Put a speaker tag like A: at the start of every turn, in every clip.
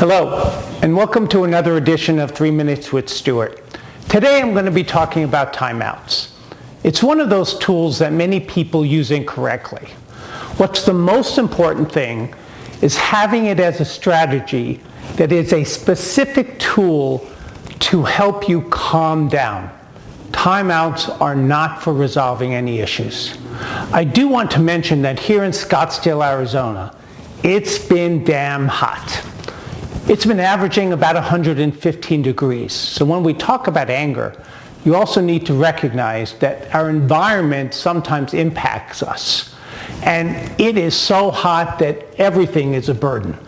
A: Hello, and welcome to another edition of 3 Minutes with Stuart. Today I'm going to be talking about timeouts. It's one of those tools that many people use incorrectly. What's the most important thing is having it as a strategy that is a specific tool to help you calm down. Timeouts are not for resolving any issues. I do want to mention that here in Scottsdale, Arizona, it's been damn hot. It's been averaging about 115 degrees. So when we talk about anger, you also need to recognize that our environment sometimes impacts us. And it is so hot that everything is a burden.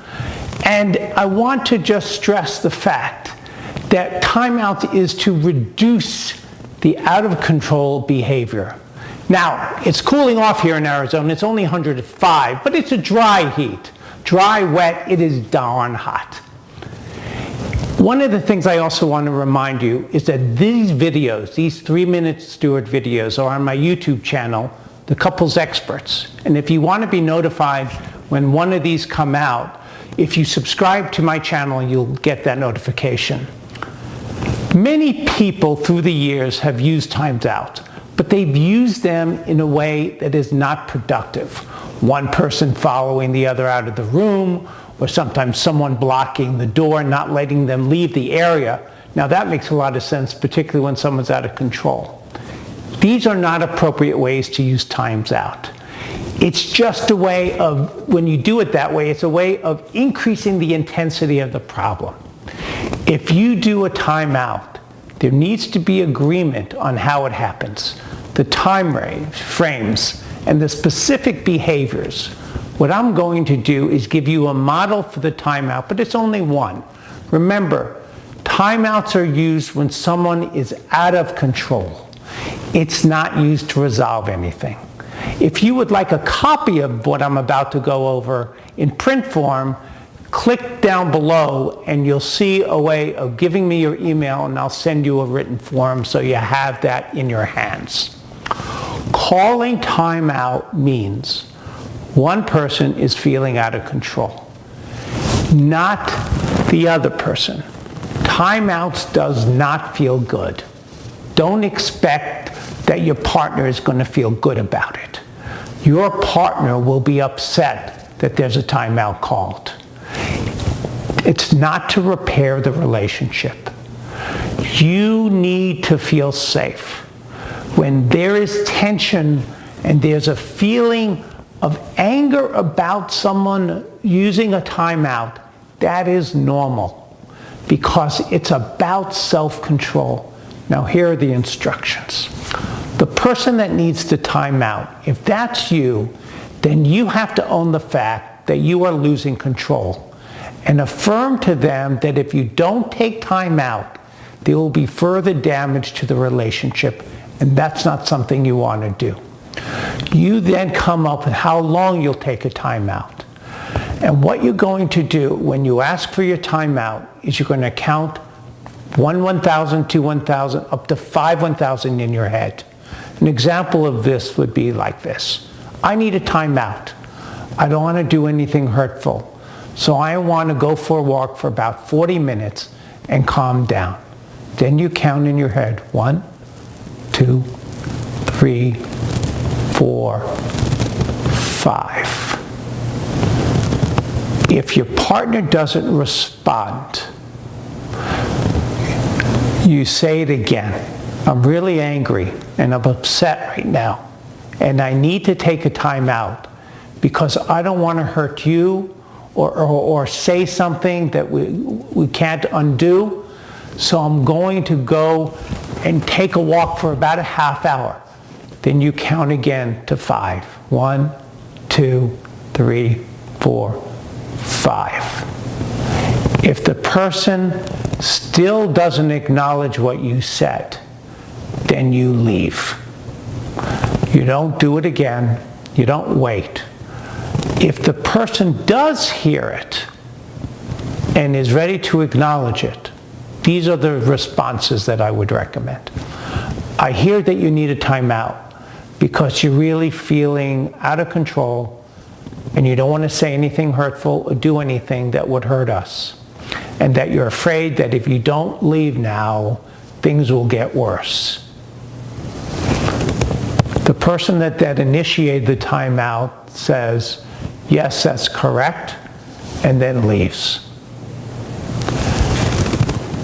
A: And I want to just stress the fact that timeout is to reduce the out-of-control behavior. Now, it's cooling off here in Arizona. It's only 105, but it's a dry heat. Dry, wet, it is darn hot. One of the things I also want to remind you is that these videos, these 3 Minute Stuart videos, are on my YouTube channel, The Couples Experts. And if you want to be notified when one of these come out, if you subscribe to my channel, you'll get that notification. Many people through the years have used times out, but they've used them in a way that is not productive. One person following the other out of the room, or sometimes someone blocking the door, not letting them leave the area. Now that makes a lot of sense, particularly when someone's out of control. These are not appropriate ways to use times out. It's just a way of, when you do it that way, it's a way of increasing the intensity of the problem. If you do a timeout, there needs to be agreement on how it happens, the time frames, and the specific behaviors. What I'm going to do is give you a model for the timeout, but it's only one. Remember, timeouts are used when someone is out of control. It's not used to resolve anything. If you would like a copy of what I'm about to go over in print form, click down below and you'll see a way of giving me your email, and I'll send you a written form so you have that in your hands. Calling timeout means one person is feeling out of control, not the other person. Timeouts does not feel good. Don't expect that your partner is going to feel good about it. Your partner will be upset that there's a timeout called. It's not to repair the relationship. You need to feel safe. When there is tension and there's a feeling of anger about someone using a timeout, that is normal because it's about self-control. Now here are the instructions. The person that needs to time out, if that's you, then you have to own the fact that you are losing control and affirm to them that if you don't take time out, there will be further damage to the relationship, and that's not something you want to do. You then come up with how long you'll take a timeout. And what you're going to do when you ask for your timeout is you're going to count 1,000, 2, 1,000, up to 5 1,000 in your head. An example of this would be like this. I need a timeout. I don't want to do anything hurtful. So I want to go for a walk for about 40 minutes and calm down. Then you count in your head 1, 2, 3, 4, 5. If your partner doesn't respond, you say it again. I'm really angry and I'm upset right now, and I need to take a time out because I don't want to hurt you or say something that we can't undo. So I'm going to go and take a walk for about a half hour. Then you count again to 5. 1, 2, 3, 4, 5. If the person still doesn't acknowledge what you said, then you leave. You don't do it again. You don't wait. If the person does hear it and is ready to acknowledge it, these are the responses that I would recommend. I hear that you need a timeout because you're really feeling out of control and you don't want to say anything hurtful or do anything that would hurt us. and that you're afraid that if you don't leave now, things will get worse. The person that initiated the timeout says, yes, that's correct, and then leaves.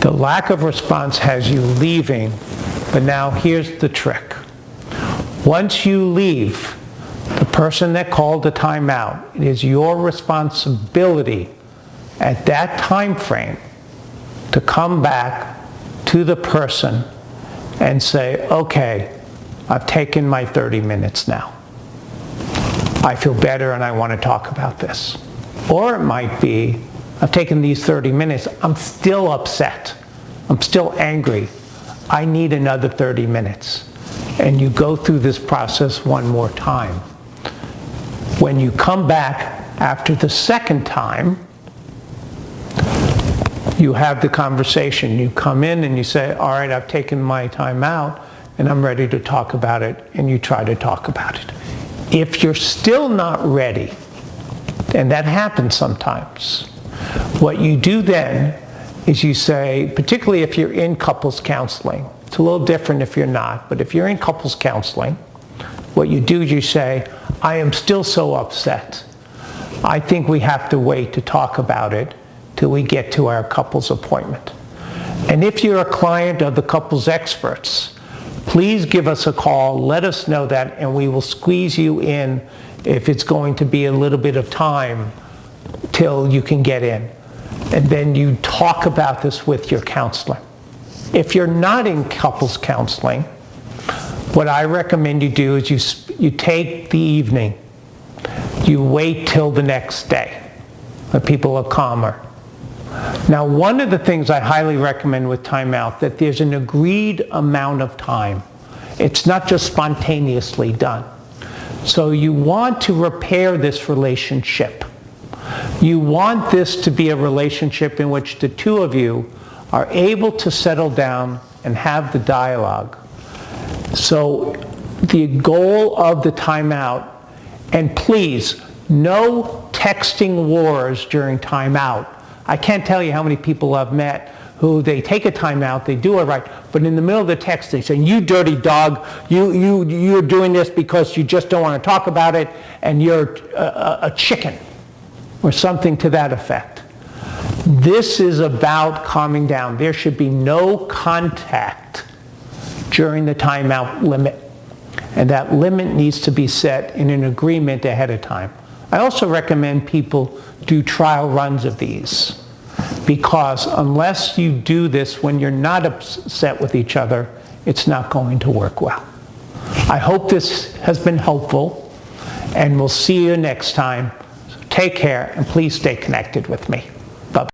A: The lack of response has you leaving, but now here's the trick. Once you leave, the person that called the timeout, it is your responsibility at that time frame to come back to the person and say, okay, I've taken my 30 minutes now. I feel better and I want to talk about this. Or it might be, I've taken these 30 minutes, I'm still upset. I'm still angry. I need another 30 minutes. And you go through this process one more time. When you come back after the second time, you have the conversation. You come in and you say, all right, I've taken my time out and I'm ready to talk about it, and you try to talk about it. If you're still not ready, and that happens sometimes, what you do then is you say, particularly if you're in couples counseling, it's a little different if you're not, but if you're in couples counseling, what you do is you say, I am still so upset. I think we have to wait to talk about it till we get to our couples appointment. And if you're a client of the couples experts, please give us a call, let us know that, and we will squeeze you in if it's going to be a little bit of time till you can get in. And then you talk about this with your counselor. If you're not in couples counseling, what I recommend you do is you take the evening, you wait till the next day when people are calmer. Now, one of the things I highly recommend with timeout, that there's an agreed amount of time. It's not just spontaneously done. So you want to repair this relationship. You want this to be a relationship in which the two of you are able to settle down and have the dialogue. So the goal of the timeout, and please, no texting wars during timeout. I can't tell you how many people I've met who they take a timeout, they do it right, but in the middle of the text they say, you dirty dog, you're doing this because you just don't want to talk about it, and you're a chicken, or something to that effect. This is about calming down. There should be no contact during the timeout limit, and that limit needs to be set in an agreement ahead of time. I also recommend people do trial runs of these, because unless you do this when you're not upset with each other, it's not going to work well. I hope this has been helpful, and we'll see you next time. So take care, and please stay connected with me.